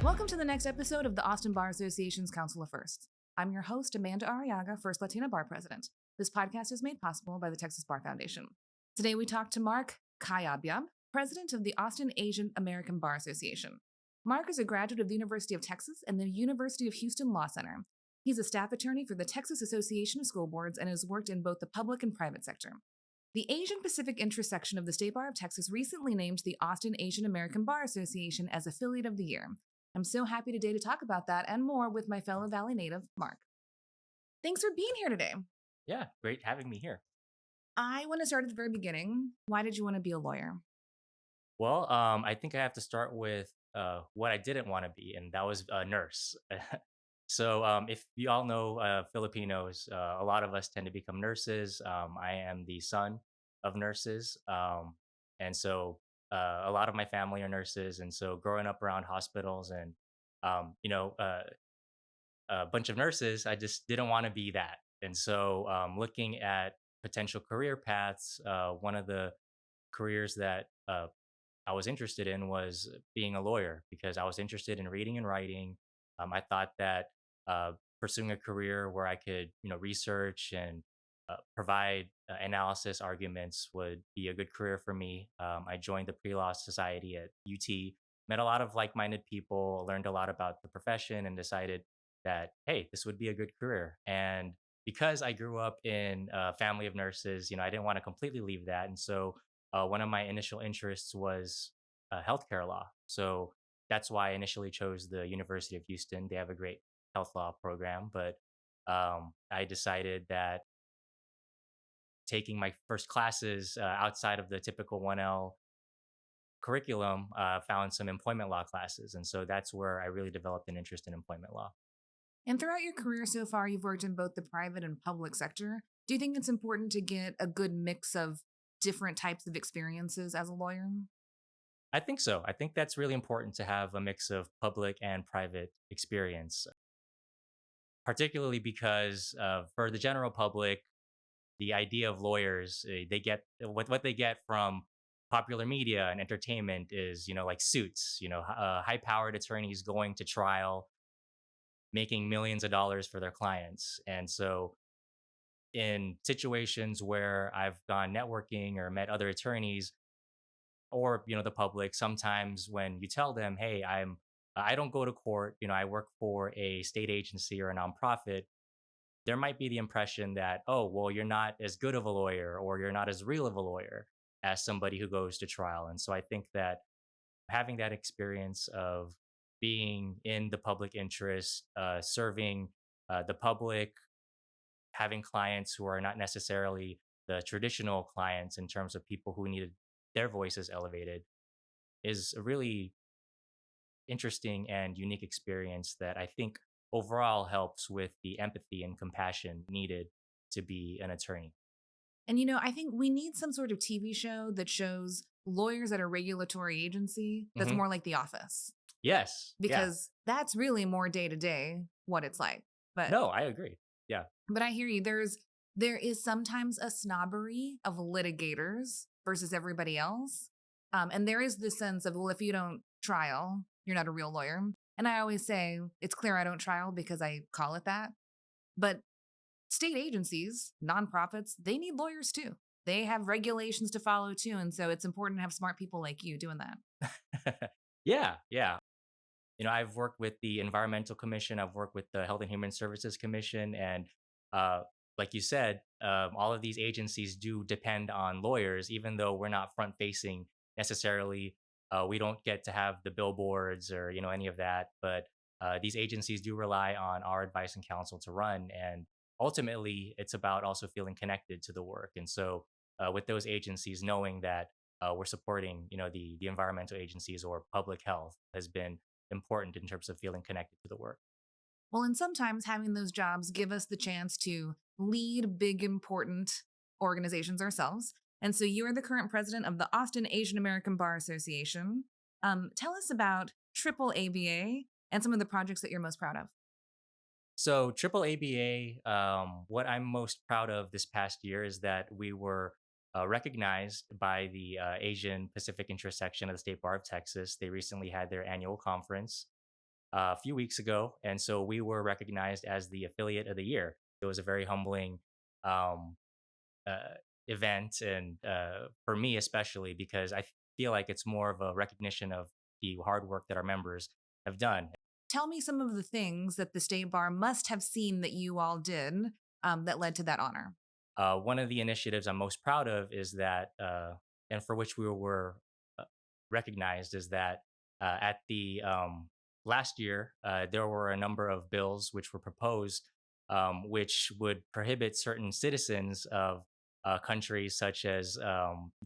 Welcome to the next episode of the Austin Bar Association's Council of Firsts. I'm your host, Amanda Arriaga, First Latina Bar President. This podcast is made possible by the Texas Bar Foundation. Today we talk to Marc Cayabyab, President of the Austin Asian American Bar Association. Marc is a graduate of the University of Texas and the University of Houston Law Center. He's a staff attorney for the Texas Association of School Boards and has worked in both the public and private sector. The Asian Pacific Interest section of the State Bar of Texas recently named the Austin Asian American Bar Association as Affiliate of the Year. I'm so happy today to talk about that and more with my fellow Valley native, Marc. Thanks for being here today. Yeah, great having me here. I want to start at the very beginning. Why did you want to be a lawyer? Well, I think I have to start with what I didn't want to be, and that was a nurse. So if you all know Filipinos, a lot of us tend to become nurses. I am the son of nurses. And so a lot of my family are nurses. And so growing up around hospitals and, a bunch of nurses, I just didn't want to be that. And so looking at potential career paths, one of the careers that I was interested in was being a lawyer because I was interested in reading and writing. I thought that pursuing a career where I could, research and provide analysis arguments would be a good career for me. I joined the Pre-Law Society at UT, met a lot of like-minded people, learned a lot about the profession, and decided that, hey, this would be a good career. And because I grew up in a family of nurses, I didn't want to completely leave that. And so one of my initial interests was healthcare law. So that's why I initially chose the University of Houston. They have a great health law program, but I decided that taking my first classes outside of the typical 1L curriculum, found some employment law classes. And so that's where I really developed an interest in employment law. And throughout your career so far, you've worked in both the private and public sector. Do you think it's important to get a good mix of different types of experiences as a lawyer? I think so. I think that's really important to have a mix of public and private experience, particularly because for the general public, the idea of lawyers, they get what they get from popular media and entertainment is, like suits, high-powered attorneys going to trial, making millions of dollars for their clients. And so in situations where I've gone networking or met other attorneys or, the public, sometimes when you tell them, hey, I don't go to court, I work for a state agency or a nonprofit, there might be the impression that, oh, well, you're not as good of a lawyer or you're not as real of a lawyer as somebody who goes to trial. And so I think that having that experience of being in the public interest, serving the public, having clients who are not necessarily the traditional clients in terms of people who needed their voices elevated is a really interesting and unique experience that I think overall helps with the empathy and compassion needed to be an attorney. And, I think we need some sort of TV show that shows lawyers at a regulatory agency that's more like The Office. Yes. Because that's really more day to day what it's like. But no, I agree. Yeah. But I hear you. There is sometimes a snobbery of litigators versus everybody else. And there is this sense of, well, if you don't trial, you're not a real lawyer. And I always say, it's clear I don't trial because I call it that. But state agencies, nonprofits, they need lawyers too. They have regulations to follow too. And so it's important to have smart people like you doing that. Yeah. I've worked with the Environmental Commission. I've worked with the Health and Human Services Commission. And like you said, all of these agencies do depend on lawyers, even though we're not front facing necessarily. We don't get to have the billboards or, any of that. But these agencies do rely on our advice and counsel to run. And ultimately, it's about also feeling connected to the work. And so with those agencies, knowing that we're supporting, the environmental agencies or public health has been important in terms of feeling connected to the work. Well, and sometimes having those jobs give us the chance to lead big, important organizations ourselves. And so you are the current president of the Austin Asian American Bar Association. Tell us about AAABA and some of the projects that you're most proud of. So AAABA, what I'm most proud of this past year is that we were recognized by the Asian Pacific Interest section of the State Bar of Texas. They recently had their annual conference. a few weeks ago, and so we were recognized as the affiliate of the year. It was a very humbling um, uh, event, and for me especially, because I feel like it's more of a recognition of the hard work that our members have done. Tell me some of the things that the state bar must have seen that you all did that led to that honor. One of the initiatives I'm most proud of is that, and for which we were uh, recognized, is that at the last year, there were a number of bills which were proposed, which would prohibit certain citizens of countries such as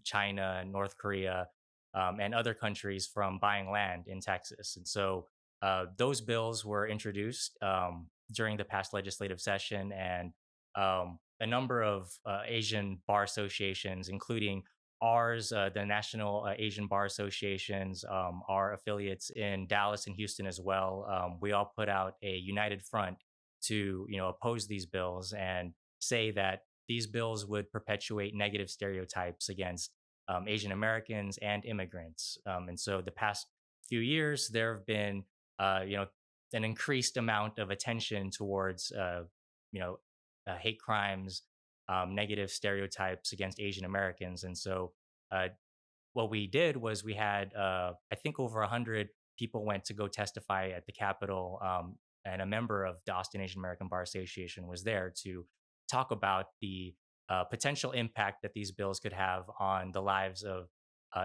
China, North Korea, and other countries from buying land in Texas. And so those bills were introduced during the past legislative session, and a number of Asian bar associations, including ours, the National Asian Bar Associations, our affiliates in Dallas and Houston as well. We all put out a united front to oppose these bills and say that these bills would perpetuate negative stereotypes against Asian Americans and immigrants. And so the past few years, there have been an increased amount of attention towards you know hate crimes, negative stereotypes against Asian Americans. And so, uh, what we did was we had, I think, over 100 people went to go testify at the Capitol, and a member of the Austin Asian American Bar Association was there to talk about the potential impact that these bills could have on the lives of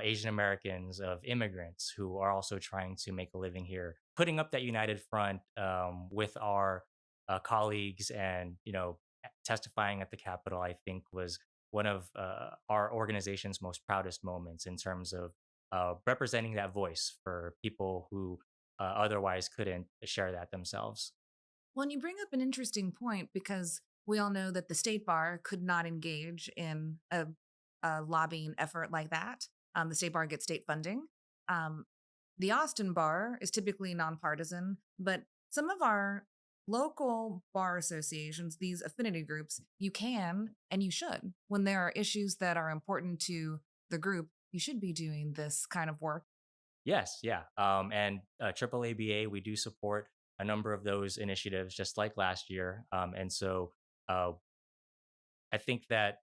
Asian Americans, of immigrants who are also trying to make a living here. Putting up that united front with our colleagues, and testifying at the Capitol, I think was one of our organization's most proudest moments in terms of representing that voice for people who otherwise couldn't share that themselves. Well, and you bring up an interesting point because we all know that the state bar could not engage in a lobbying effort like that. The state bar gets state funding. Um, the Austin bar is typically nonpartisan, but some of our local bar associations, these affinity groups, you can and you should. When there are issues that are important to the group, you should be doing this kind of work. Yes, yeah. And AAABA, we do support a number of those initiatives, just like last year. And so uh, I think that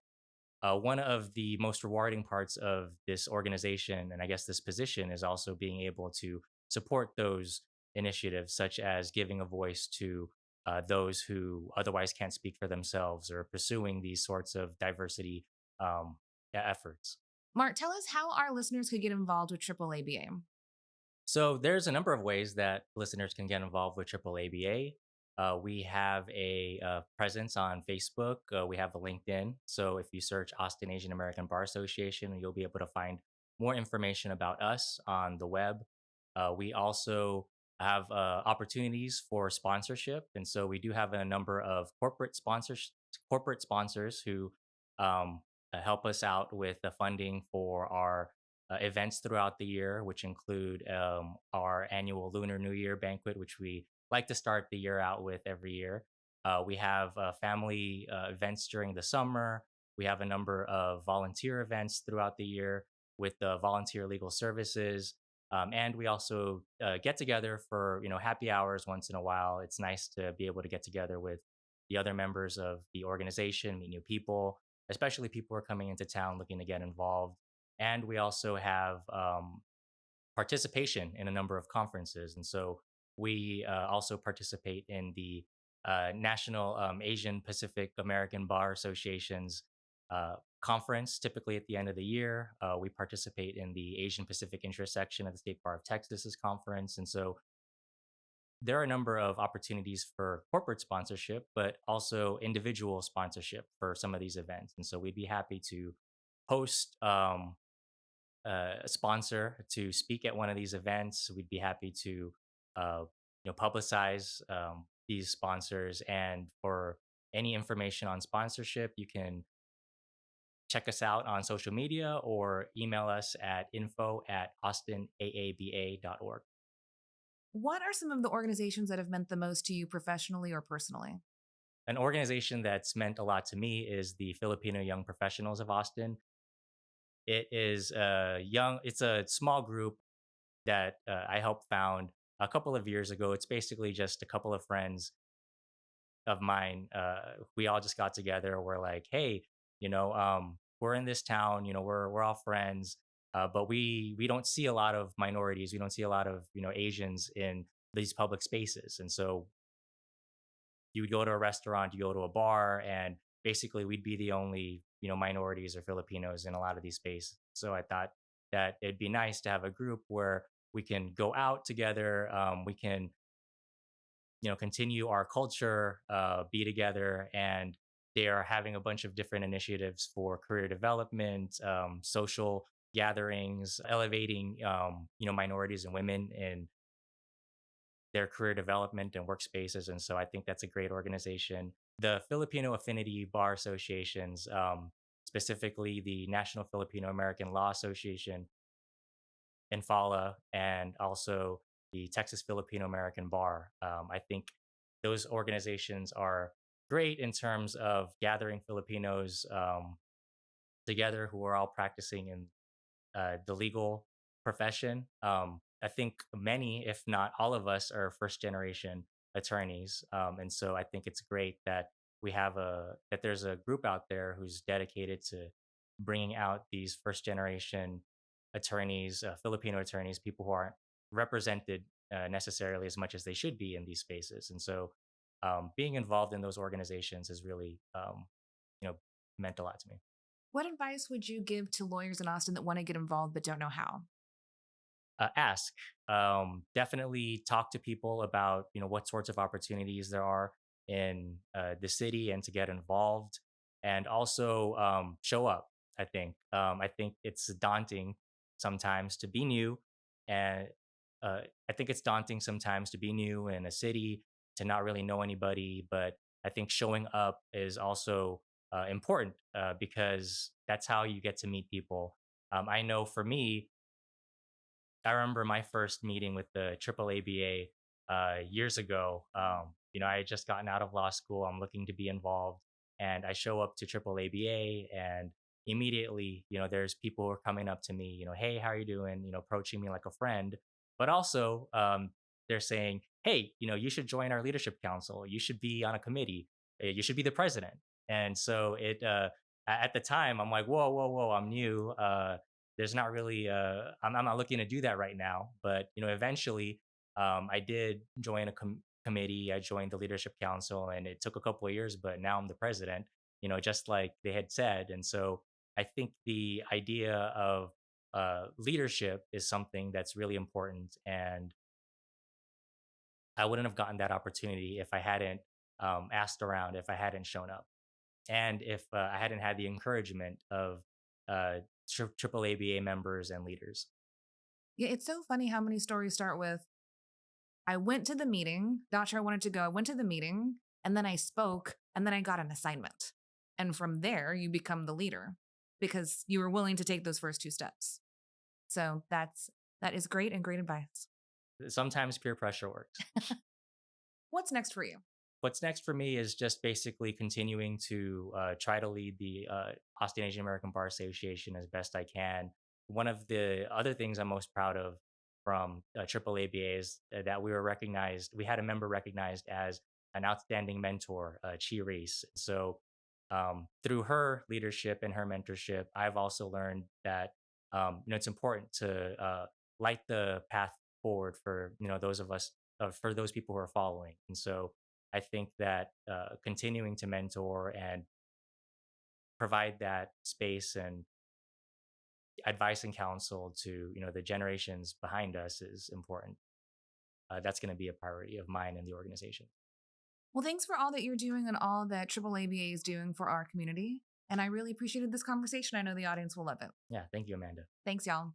one of the most rewarding parts of this organization, and I guess this position, is also being able to support those initiatives, such as giving a voice to those who otherwise can't speak for themselves, or pursuing these sorts of diversity efforts. Mark, tell us how our listeners could get involved with AAABA. So there's a number of ways that listeners can get involved with AAABA. We have a presence on Facebook. We have a LinkedIn. So if you search Austin Asian American Bar Association, you'll be able to find more information about us on the web. We also have opportunities for sponsorship, and so we do have a number of corporate sponsors who help us out with the funding for our events throughout the year, which include our annual Lunar New Year banquet, which we like to start the year out with every year. We have family events during the summer. We have a number of volunteer events throughout the year with volunteer legal services. And we also get together for happy hours once in a while. It's nice to be able to get together with the other members of the organization, meet new people, especially people who are coming into town looking to get involved. And we also have participation in a number of conferences. And so we also participate in the National Asian Pacific American Bar Association's conference, typically at the end of the year. We participate in the Asian Pacific Intersection of the State Bar of Texas's conference. And so there are a number of opportunities for corporate sponsorship, but also individual sponsorship for some of these events. And so we'd be happy to host a sponsor to speak at one of these events. We'd be happy to, publicize these sponsors. And for any information on sponsorship, you can check us out on social media or email us at info@austinaaba.org. What are some of the organizations that have meant the most to you professionally or personally? An organization that's meant a lot to me is the Filipino Young Professionals of Austin. It's a small group that I helped found a couple of years ago. It's basically just a couple of friends of mine. We all just got together. We're like, hey, we're in this town. We're all friends, but we don't see a lot of minorities. We don't see a lot of Asians in these public spaces, and so you would go to a restaurant, you go to a bar, and basically we'd be the only minorities or Filipinos in a lot of these spaces. So I thought that it'd be nice to have a group where we can go out together. We can continue our culture, be together, and they are having a bunch of different initiatives for career development, social gatherings, elevating minorities and women in their career development and workspaces. And so I think that's a great organization. The Filipino Affinity Bar Associations, specifically the National Filipino American Law Association, NFALA, and also the Texas Filipino American Bar. I think those organizations are great in terms of gathering Filipinos together who are all practicing in the legal profession. I think many, if not all of us, are first generation attorneys, and so I think it's great that there's a group out there who's dedicated to bringing out these first generation attorneys, Filipino attorneys, people who aren't represented necessarily as much as they should be in these spaces, and so being involved in those organizations has really you know meant a lot to me. What advice would you give to lawyers in Austin that want to get involved but don't know how? Ask. Definitely talk to people about what sorts of opportunities there are in the city and to get involved, and also show up. I think it's daunting sometimes to be new, and I think it's daunting sometimes to be new in a city, to not really know anybody. But I think showing up is also important, because that's how you get to meet people. I know for me, I remember my first meeting with the AAABA years ago. I had just gotten out of law school. I'm looking to be involved, and I show up to AAABA, and immediately, there's people who are coming up to me. Hey, how are you doing? Approaching me like a friend, but also they're saying, hey, you should join our leadership council. You should be on a committee. You should be the president. And so at the time, I'm like, whoa, whoa, whoa, I'm new. There's not really I'm not looking to do that right now, but eventually I did join a committee. I joined the leadership council, and it took a couple of years, but now I'm the president, just like they had said. And so I think the idea of leadership is something that's really important, and I wouldn't have gotten that opportunity if I hadn't asked around, if I hadn't shown up, and if I hadn't had the encouragement of triple ABA members and leaders. Yeah, it's so funny how many stories start with I went to the meeting, not sure I wanted to go. I went to the meeting and then I spoke and then I got an assignment. And from there, you become the leader because you were willing to take those first two steps. So that is great and great advice. Sometimes peer pressure works. What's next for you? What's next for me is just basically continuing to try to lead the Austin Asian American Bar Association as best I can. One of the other things I'm most proud of from AAABA is that we were recognized. We had a member recognized as an outstanding mentor, Chi Reese. So through her leadership and her mentorship, I've also learned that it's important to light the path forward for those of us, for those people who are following. And so I think that continuing to mentor and provide that space and advice and counsel to the generations behind us is important. That's going to be a priority of mine and the organization. Well, thanks for all that you're doing and all that AAABA is doing for our community. And I really appreciated this conversation. I know the audience will love it. Yeah, thank you, Amanda. Thanks, y'all.